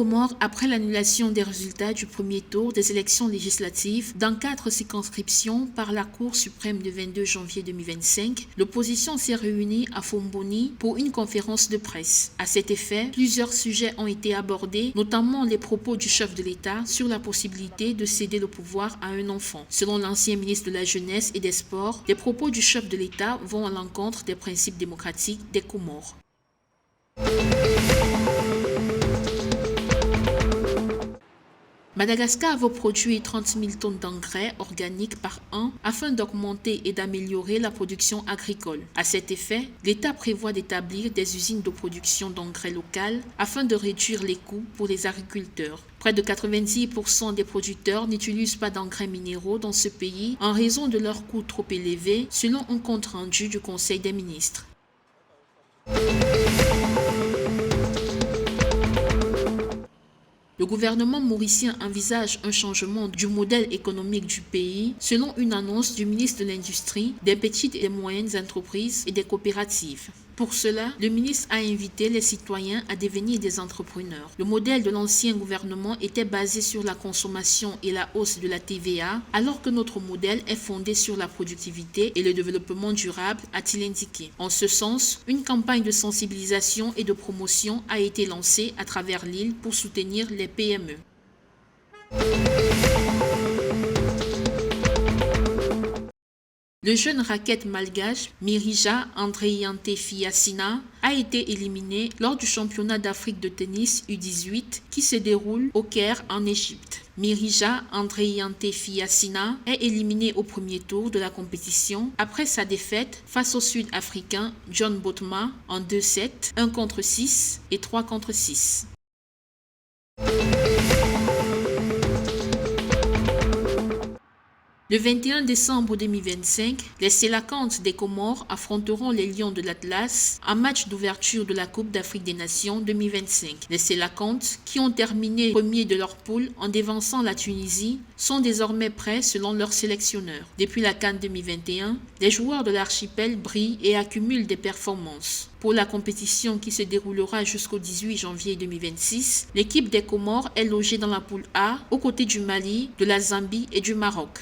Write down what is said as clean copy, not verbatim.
Comores, après l'annulation des résultats du premier tour des élections législatives dans 4 circonscriptions par la Cour suprême le 22 janvier 2025, l'opposition s'est réunie à Fomboni pour une conférence de presse. À cet effet, plusieurs sujets ont été abordés, notamment les propos du chef de l'État sur la possibilité de céder le pouvoir à un enfant. Selon l'ancien ministre de la Jeunesse et des Sports, les propos du chef de l'État vont à l'encontre des principes démocratiques des Comores. Madagascar veut produire 30 000 tonnes d'engrais organiques par an afin d'augmenter et d'améliorer la production agricole. À cet effet, l'État prévoit d'établir des usines de production d'engrais locales afin de réduire les coûts pour les agriculteurs. Près de 90% des producteurs n'utilisent pas d'engrais minéraux dans ce pays en raison de leurs coûts trop élevés, selon un compte rendu du Conseil des ministres. Le gouvernement mauricien envisage un changement du modèle économique du pays selon une annonce du ministre de l'Industrie, des petites et moyennes entreprises et des coopératives. Pour cela, le ministre a invité les citoyens à devenir des entrepreneurs. Le modèle de l'ancien gouvernement était basé sur la consommation et la hausse de la TVA, alors que notre modèle est fondé sur la productivité et le développement durable, a-t-il indiqué. En ce sens, une campagne de sensibilisation et de promotion a été lancée à travers l'île pour soutenir les PME. Le jeune raquette malgache Mirija Andreyantefiyassina a été éliminé lors du championnat d'Afrique de tennis U18 qui se déroule au Caire en Égypte. Mirija Andreyantefiyassina est éliminé au premier tour de la compétition après sa défaite face au Sud-Africain John Botma en 2-7, 1 contre 6 et 3 contre 6. Le 21 décembre 2025, les Sélacantes des Comores affronteront les Lions de l'Atlas en match d'ouverture de la Coupe d'Afrique des Nations 2025. Les Sélacantes, qui ont terminé premier de leur poule en dévançant la Tunisie, sont désormais prêts selon leur sélectionneur. Depuis la CAN 2021, les joueurs de l'archipel brillent et accumulent des performances. Pour la compétition qui se déroulera jusqu'au 18 janvier 2026, l'équipe des Comores est logée dans la poule A aux côtés du Mali, de la Zambie et du Maroc.